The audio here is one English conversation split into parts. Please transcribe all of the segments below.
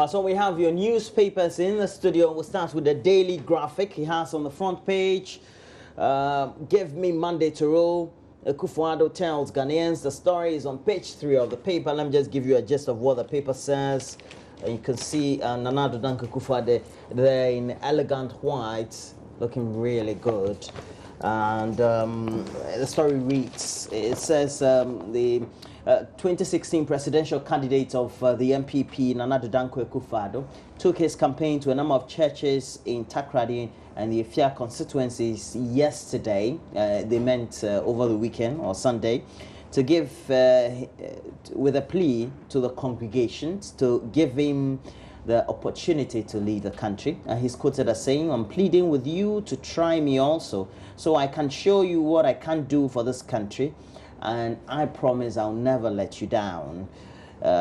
But so we have your newspapers in the studio. We'll start with the Daily Graphic. He has on the front page, give me Monday to rule. Akufo-Addo tells Ghanaians. The story is on page 3 of the paper. Let me just give you a gist of what the paper says. You can see Nana Addo Dankwa Akufo-Addo there in elegant white, looking really good. And the story reads, it says the 2016 presidential candidate of the MPP, Nana Addo Dankwa Akufo-Addo, took his campaign to a number of churches in Takoradi and the Efia constituencies yesterday. They meant over the weekend or Sunday, to give, with a plea to the congregations to give him the opportunity to lead the country. He's quoted as saying, "I'm pleading with you to try me also, so I can show you what I can do for this country, and I promise I'll never let you down."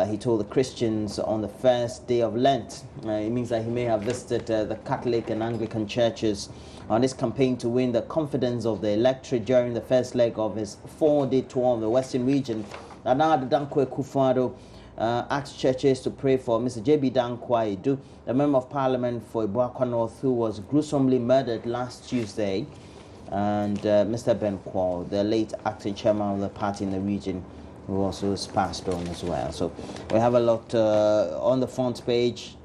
He told the Christians on the first day of Lent. It means that he may have visited the Catholic and Anglican churches on his campaign to win the confidence of the electorate during the first leg of his 4-day tour of the Western region. Nana Addo Dankwa Akufo-Addo asked churches to pray for Mr. J.B. Dankwa Edu, the Member of Parliament for Iboakwa North, who was gruesomely murdered last Tuesday, and Mr. Ben Kwal, the late acting chairman of the party in the region, who also is passed on as well. So we have a lot on the front page.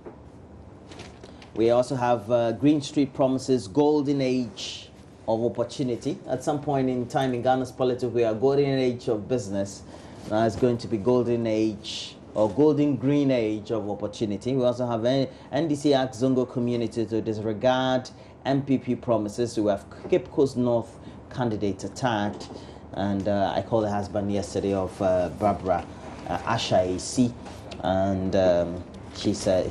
We also have Green Street promises golden age of opportunity. At some point in time in Ghana's politics, we are golden age of business. Now it's going to be golden age or golden green age of opportunity. We also have NDC asks Zongo community to disregard MPP promises. We have Cape Coast North candidate attacked. And I called the husband yesterday of Barbara Asha AC, and he said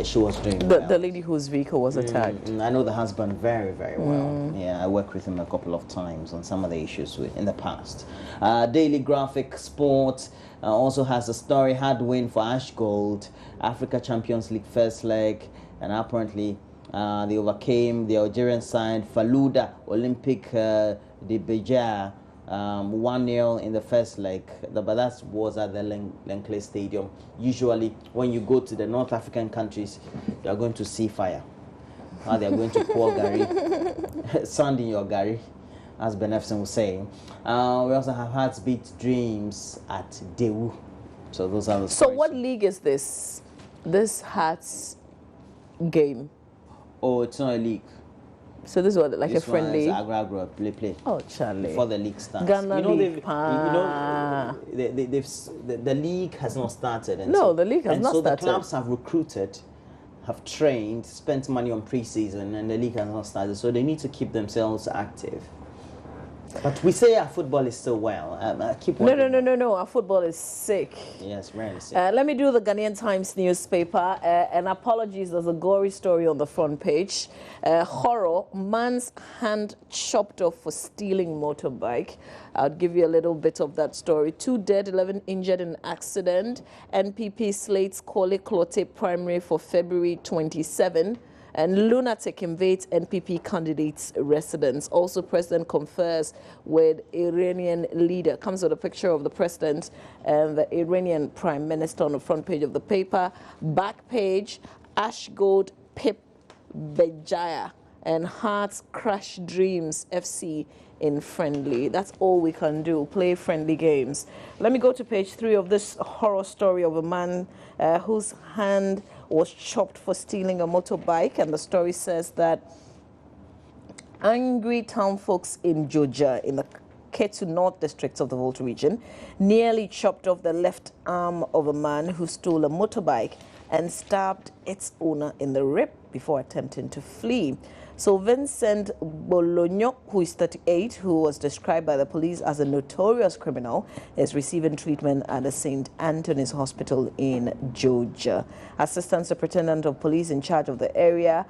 she was doing well. The lady whose vehicle was attacked. I know the husband very, very well. Yeah, I worked with him a couple of times on some of the issues in the past. Daily Graphic Sport also has a story: hard win for Ash Gold, Africa Champions League first leg, and apparently they overcame the Algerian side Faluda Olympic de Beja. 1-0 in the first leg, but that was at the Lenkley Stadium. Usually when you go to the North African countries, you are going to see fire. They are going to pour Gary, sand in your Gary, as Ben Efson was saying. We also have Hearts Beat Dreams at Daewoo. So those are the stories. So what league is this? This Hearts game? Oh, it's not a league. So this was like this a friendly. Agra play. Oh, Charlie. Before the league starts. Ghana the league has not started. And no, so, the league has not started. So the clubs have recruited, have trained, spent money on pre-season, and the league has not started. So they need to keep themselves active. But we say our football is still well. No. Our football is sick. Yes, really sick. Let me do the Ghanaian Times newspaper. And apologies, there's a gory story on the front page. Horror, man's hand chopped off for stealing motorbike. I'll give you a little bit of that story. 2 dead, 11 injured in accident. NPP slates Korle Klottey primary for February 27. And lunatic invades NPP candidates' residence. Also, president confers with Iranian leader. Comes with a picture of the president and the Iranian prime minister on the front page of the paper. Back page, Ash Gold, Pip Bejaya, and Hearts crush dreams FC in friendly. That's all we can do, play friendly games. Let me go to page 3 of this horror story of a man whose hand was chopped for stealing a motorbike, and the story says that angry town folks in Joja, in the Ketu North district of the Volta region, nearly chopped off the left arm of a man who stole a motorbike and stabbed its owner in the rib before attempting to flee. So Vincent Bologno, who is 38, who was described by the police as a notorious criminal, is receiving treatment at the St. Anthony's Hospital in Georgia. Assistant Superintendent of Police in charge of the area,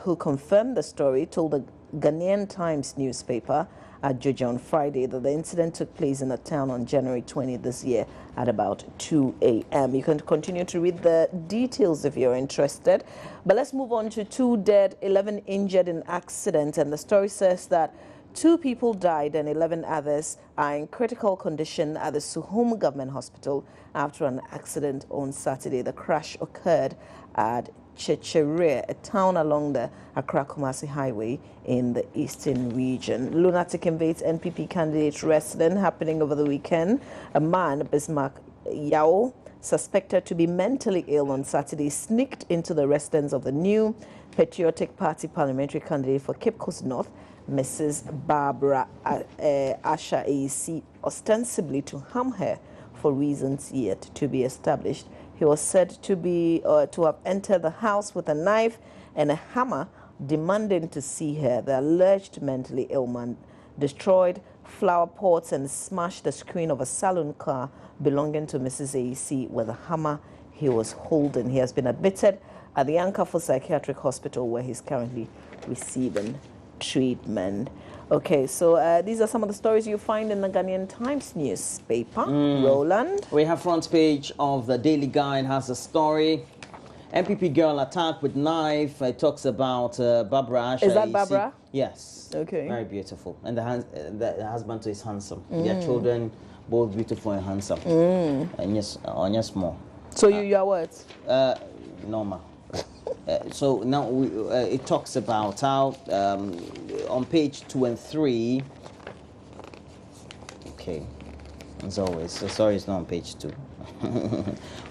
who confirmed the story, told the Ghanaian Times newspaper at Georgia on Friday that the incident took place in the town on January 20 this year at about 2 a.m. You can continue to read the details if you're interested. But let's move on to 2 dead, 11 injured in accident. And the story says that 2 people died and 11 others are in critical condition at the Suhum Government Hospital after an accident on Saturday. The crash occurred at Chechere, a town along the Accra-Kumasi Highway in the eastern region. Lunatic invades NPP candidate resident happening over the weekend. A man, Bismarck Yao, suspected to be mentally ill on Saturday, sneaked into the residence of the new Patriotic Party parliamentary candidate for Cape Coast North, Mrs. Barbara Asha AEC, ostensibly to harm her for reasons yet to be established. He was said to have entered the house with a knife and a hammer, demanding to see her. The alleged mentally ill man destroyed flower pots and smashed the screen of a saloon car belonging to Mrs. AEC with a hammer he was holding. He has been admitted at the Ankafo Psychiatric Hospital, where he's currently receiving treatment. Okay, so these are some of the stories you find in the Ghanaian Times newspaper. Roland? We have front page of the Daily Guide has a story. MPP girl attacked with knife. It talks about Barbara Asha. Is that Barbara? Yes. Okay. Very beautiful. And the husband is handsome. Their children, both beautiful and handsome. And yes, more. So your words? Normal. So now it talks about how on page 2 and 3. Okay, as always. So sorry, it's not on page 2.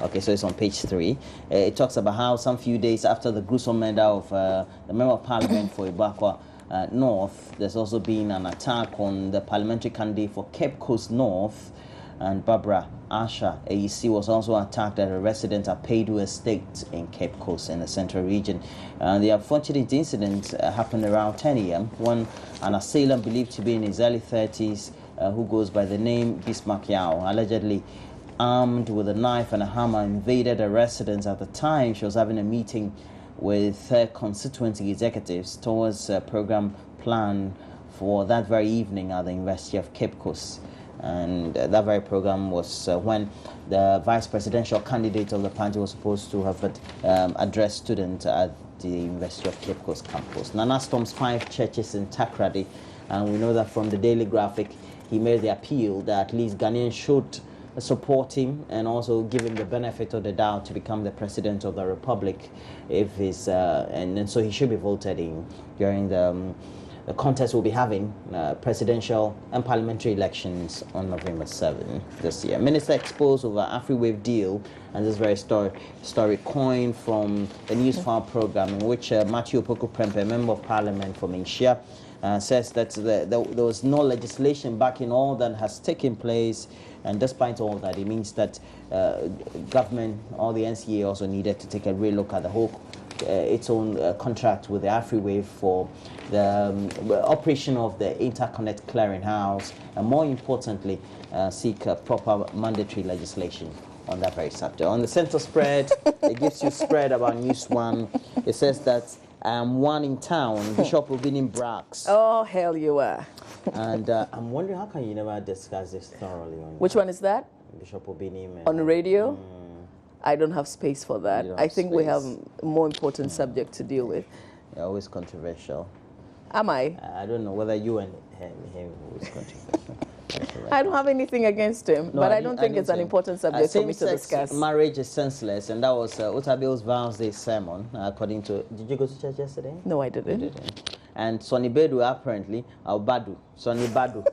Okay, so it's on page 3. It talks about how some few days after the gruesome murder of the member of parliament for Ibakwa North, there's also been an attack on the parliamentary candidate for Cape Coast North, and Barbara Asha AEC was also attacked at a residence at Paidu Estate in Cape Coast in the central region. The unfortunate incident happened around 10 a.m. when an assailant believed to be in his early 30s, who goes by the name Bismarck Yao, allegedly armed with a knife and a hammer, invaded a residence. At the time, she was having a meeting with her constituency executives towards a program plan for that very evening at the University of Cape Coast. And that very program was when the vice presidential candidate of the party was supposed to have addressed students at the University of Cape Coast campus. Nana storms 5 churches in Takrady, and we know that from the Daily Graphic, he made the appeal that at least Ghanaians should support him and also give him the benefit of the doubt to become the president of the republic, if he's and so he should be voted in during the contest we'll be having presidential and parliamentary elections on November 7 this year. Minister exposed over AfriWave deal, and this very story coined from the Newsfile program, in which Matthew Opoku Prempeh, Member of Parliament for Minshia, says that there was no legislation backing all that has taken place, and despite all that, it means that government or the NCA also needed to take a real look at the whole its own contract with the AfriWave for the operation of the Interconnect Clearinghouse, and more importantly, seek proper mandatory legislation on that very subject. On the center spread, it gives you spread about News One. It says that one in town, Bishop Obini brags. Oh, hell you are. And I'm wondering, how can you never discuss this thoroughly? Which one is that? Bishop Obini. On the radio? I don't have space for that. I think we have a more important subject to deal with. You're always controversial. Am I? I don't know whether you and him was controversial. I don't have anything against him, but I don't think it's an important subject for me to discuss. Marriage is senseless, and that was Otabil's Vows Day sermon, according to... Did you go to church yesterday? No, I didn't. You didn't. And Sonny Badu apparently, Sonny Badu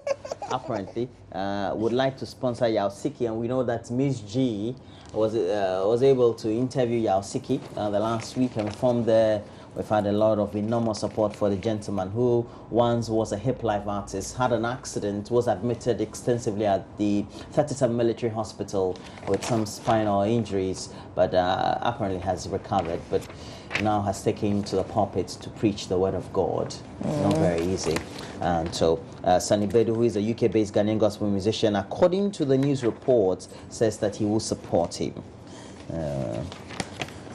apparently would like to sponsor Yaosiki, and we know that Miss G was able to interview Yaosiki the last week and from there. We've had a lot of enormous support for the gentleman who once was a hip life artist, had an accident, was admitted extensively at the 37 Military Hospital with some spinal injuries, but apparently has recovered, but now has taken to the pulpit to preach the word of God. Not very easy. And so Sonny Badu, who is a UK-based Ghanaian gospel musician, according to the news reports, says that he will support him.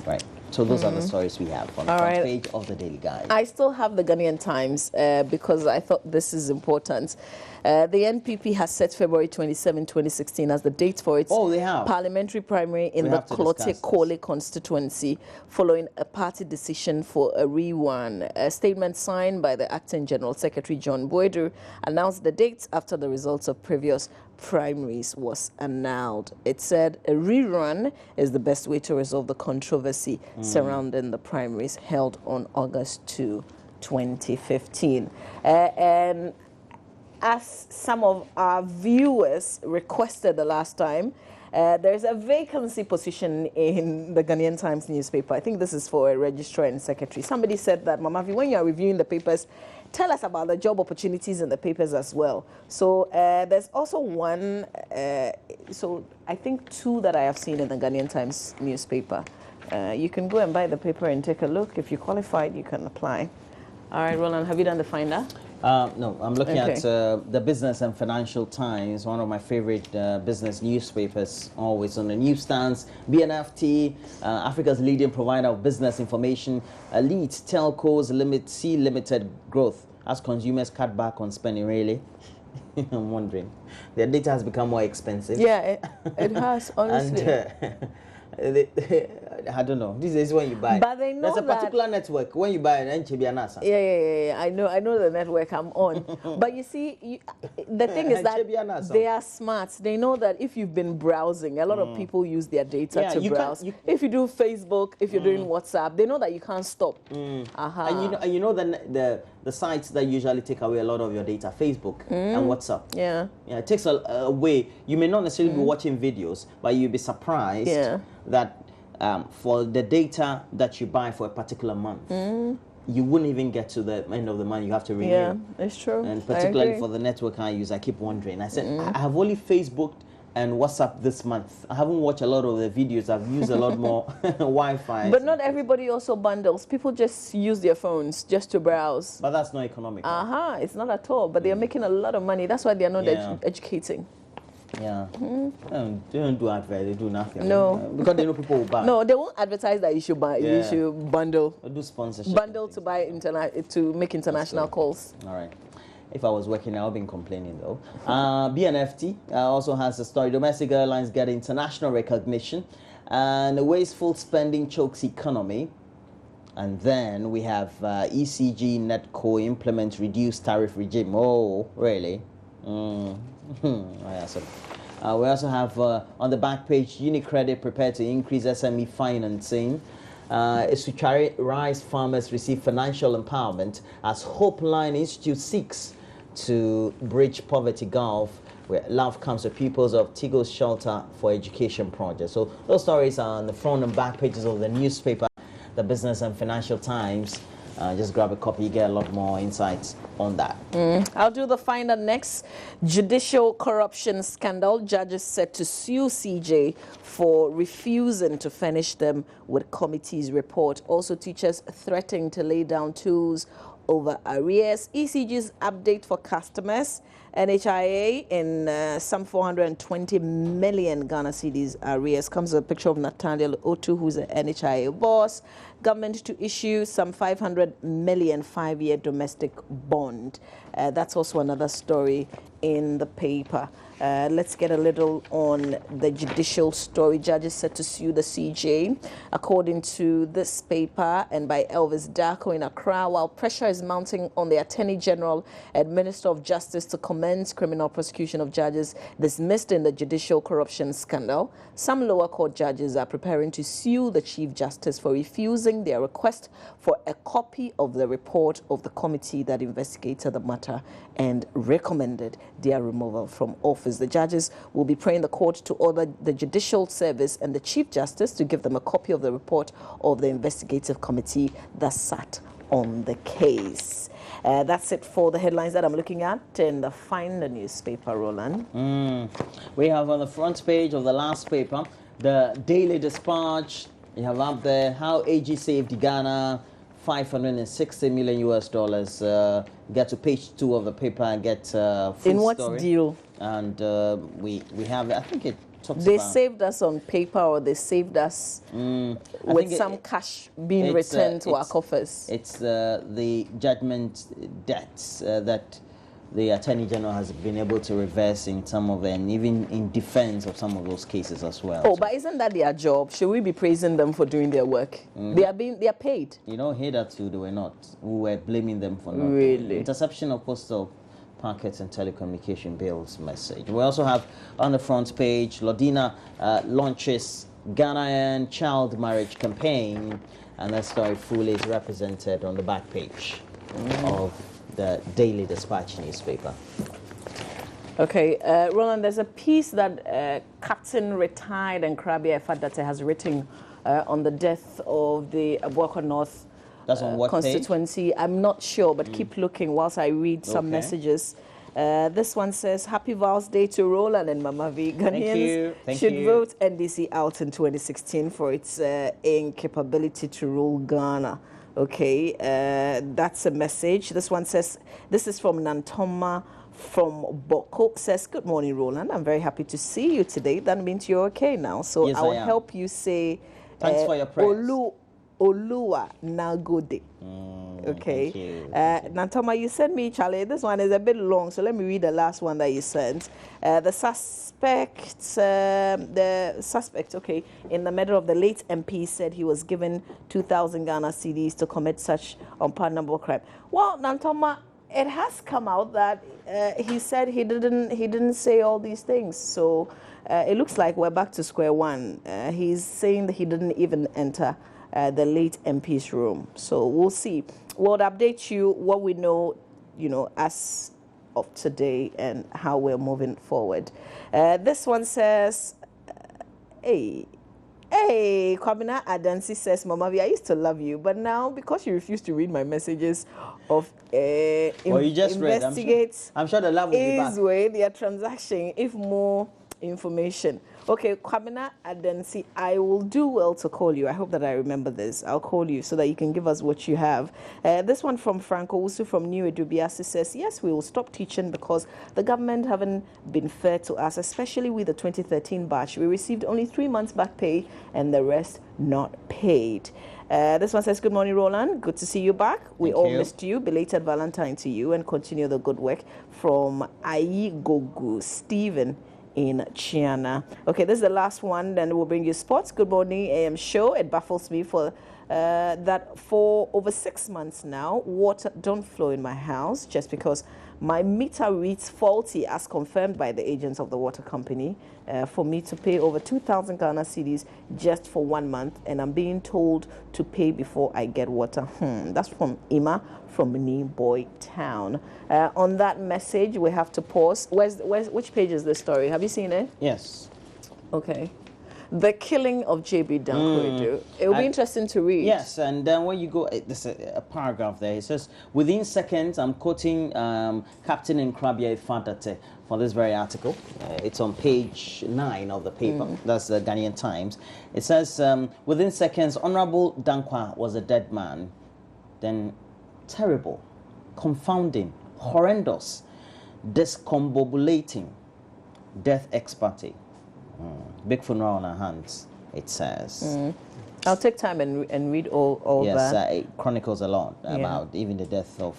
Right. So those are the stories we have on the front page of the Daily Guide. I still have the Ghanaian Times because I thought this is important. The NPP has set February 27, 2016 as the date for its parliamentary primary in the Klote-Kole constituency following a party decision for a rerun. A statement signed by the Acting General Secretary John Boadu announced the dates after the results of previous primaries was annulled. It said a rerun is the best way to resolve the controversy surrounding the primaries held on August 2, 2015. And as some of our viewers requested the last time, there's a vacancy position in the Ghanaian Times newspaper. I think this is for a registrar and secretary. Somebody said that, Mamavi, when you are reviewing the papers, tell us about the job opportunities in the papers as well. So there's also one, so I think two that I have seen in the Ghanaian Times newspaper. You can go and buy the paper and take a look. If you're qualified, you can apply. All right, Roland, have you done the finder? No, I'm looking at the Business and Financial Times, one of my favorite business newspapers, always on the newsstands. BNFT, Africa's leading provider of business information, leads telcos see limited growth as consumers cut back on spending. Really? I'm wondering. Their data has become more expensive. Yeah, it has, honestly. And I don't know. This is when you buy. But they know there's a particular network when you buy an NCB. Yeah. I know the network I'm on. But you see, the thing is that they are smart. They know that if you've been browsing, a lot of people use their data to browse. If you do Facebook, if you're doing WhatsApp, they know that you can't stop. And you know the sites that usually take away a lot of your data, Facebook and WhatsApp. Yeah, it takes away. You may not necessarily be watching videos, but you'll be surprised that for the data that you buy for a particular month, you wouldn't even get to the end of the month. You have to renew. Yeah, it's true. And particularly for the network I use, I keep wondering. I said, I have only Facebooked and WhatsApp this month. I haven't watched a lot of the videos. I've used a lot more Wi-Fi. But not everybody also bundles. People just use their phones just to browse. But that's not economical. It's not at all. But they are making a lot of money. That's why they are not educating. Yeah. They don't do advert. They do nothing. No. Because they know people will buy. No, they won't advertise that you should buy. You should bundle. Or do sponsorship. Bundle to buy to make international calls. All right. If I was working, I would have been complaining though. BNFT also has a story. Domestic airlines get international recognition, and wasteful spending chokes economy. And then we have ECG Netco implement reduced tariff regime. Oh, really? We also have on the back page, UniCredit prepared to increase SME financing. Esuchari rice farmers receive financial empowerment as Hope Line Institute seeks to bridge poverty gulf, where love comes to pupils of Tigo's Shelter for Education project. So those stories are on the front and back pages of the newspaper, the Business and Financial Times. Just grab a copy, you get a lot more insights on that. I'll do the finder next. Judicial corruption scandal. Judges set to sue CJ for refusing to furnish them with committee's report. Also, teachers threatening to lay down tools over arrears. ECG's update for customers. NHIA in some 420 million Ghana cedis arrears. Comes a picture of Nathaniel Otu, who's an NHIA boss. Government to issue some 500 million 5-year domestic bond. That's also another story in the paper. Let's get a little on the judicial story. Judges set to sue the CJ, according to this paper and by Elvis Darko in Accra, while pressure is mounting on the Attorney General and Minister of Justice to commence criminal prosecution of judges dismissed in the judicial corruption scandal. Some lower court judges are preparing to sue the Chief Justice for refusing their request for a copy of the report of the committee that investigated the matter and recommended their removal from office. The judges will be praying the court to order the Judicial Service and the Chief Justice to give them a copy of the report of the investigative committee that sat on the case. That's it for the headlines that I'm looking at in the Finder newspaper, Roland. We have on the front page of the last paper, the Daily Dispatch. You have up there how AG saved Ghana $560 million. Get to page 2 of the paper and get full in what story. deal? And we have, I think They saved us on paper, or they saved us with some cash being returned to our coffers. It's the judgment debts that the Attorney General has been able to reverse in some of them, even in defense of some of those cases as well. Oh, but isn't that their job? Should we be praising them for doing their work? They are paid. You know, hitherto they were not. We were blaming them for not. Really? Interception of postal packets and telecommunication bills message. We also have on the front page, Lodina launches Ghanaian child marriage campaign, and that story fully is represented on the back page of the Daily Dispatch newspaper. Okay, Roland, there's a piece that Captain retired Nkrabea Efadate has written on the death of the Abuakwa North constituency. Page? I'm not sure, but keep looking whilst I read some messages. This one says, Happy Vows Day to Roland and Mama V. Ghanaians should vote NDC out in 2016 for its incapability to rule Ghana. Okay, that's a message. This one says, this is from Nantoma from Boko, says, good morning, Roland. I'm very happy to see you today. That means you're okay now. So yes, I'll help you say, thanks for your prayers. Olua Nagode. Okay. Nantoma, you sent me, Charlie. This one is a bit long, so let me read the last one that you sent. The suspect, okay, in the matter of the late MP said he was given 2,000 Ghana cedis to commit such unpardonable crime. Well, Nantoma, it has come out that he said he didn't say all these things. So it looks like we're back to square one. He's saying that he didn't even enter the late MP's room. So we'll see. We'll update you what we know, as of today and how we're moving forward. This one says, hey, Kwabena Adansi says, Mama V, I used to love you, but now because you refuse to read my messages of you just investigate, I'm sure the love will be back. Way their transaction, if more information. Okay, Kwabena Adansi, I will do well to call you. I hope that I remember this. I'll call you so that you can give us what you have. This one from Franco Usu from New Edubiasi says, yes, we will stop teaching because the government haven't been fair to us, especially with the 2013 batch. We received only 3 months back pay and the rest not paid. This one says, good morning, Roland. Good to see you back. We all missed you. Belated Valentine to you, and continue the good work. From Ayi Gogu, Stephen in Chiana. Okay, this is the last one, then we'll bring you sports. Good morning, AM show. It baffles me that for over 6 months now, water don't flow in my house just because my meter reads faulty, as confirmed by the agents of the water company, for me to pay over 2,000 Ghana cedis just for 1 month, and I'm being told to pay before I get water. That's from Ima from Boy Town. On that message, we have to pause. Which page is this story? Have you seen it? Yes. Okay. The killing of J.B. Danko. It will be interesting to read. Yes, and then when you go, there's a paragraph there. It says, within seconds, I'm quoting Captain Nkrabea Efadate for this very article. It's on page 9 of the paper. That's the Ghanaian Times. It says, within seconds, Honorable Dankwa was a dead man. Then terrible, confounding, horrendous, discombobulating, death ex parte. Big funeral on our hands, it says. I'll take time and read all that. Yes, it chronicles a lot about even the death of,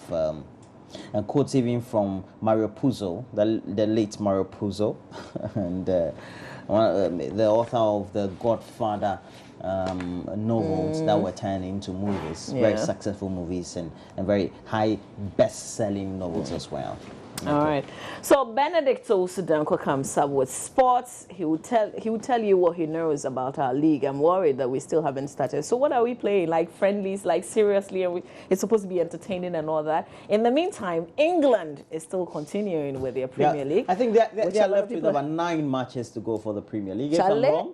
and quotes even from Mario Puzo, the late Mario Puzo, and the author of the Godfather novels that were turned into movies, very successful movies and very high best-selling novels as well. Okay. All right. So Benedict Owusu-Danko comes up with sports. He will tell you what he knows about our league. I'm worried that we still haven't started. So what are we playing? Like friendlies, like seriously? And it's supposed to be entertaining and all that. In the meantime, England is still continuing with their Premier League. I think they are left with about 9 matches to go for the Premier League.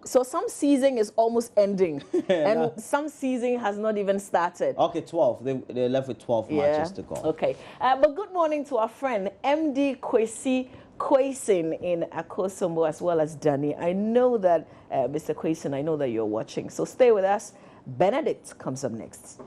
So some season is almost ending, and some season has not even started. Okay, 12. They're left with 12 matches to go. Okay. But good morning to our friend MD Kwesi Kwesen in Akosombo, as well as Danny. I know that, Mr. Kwesen, I know that you're watching. So stay with us. Benedict comes up next.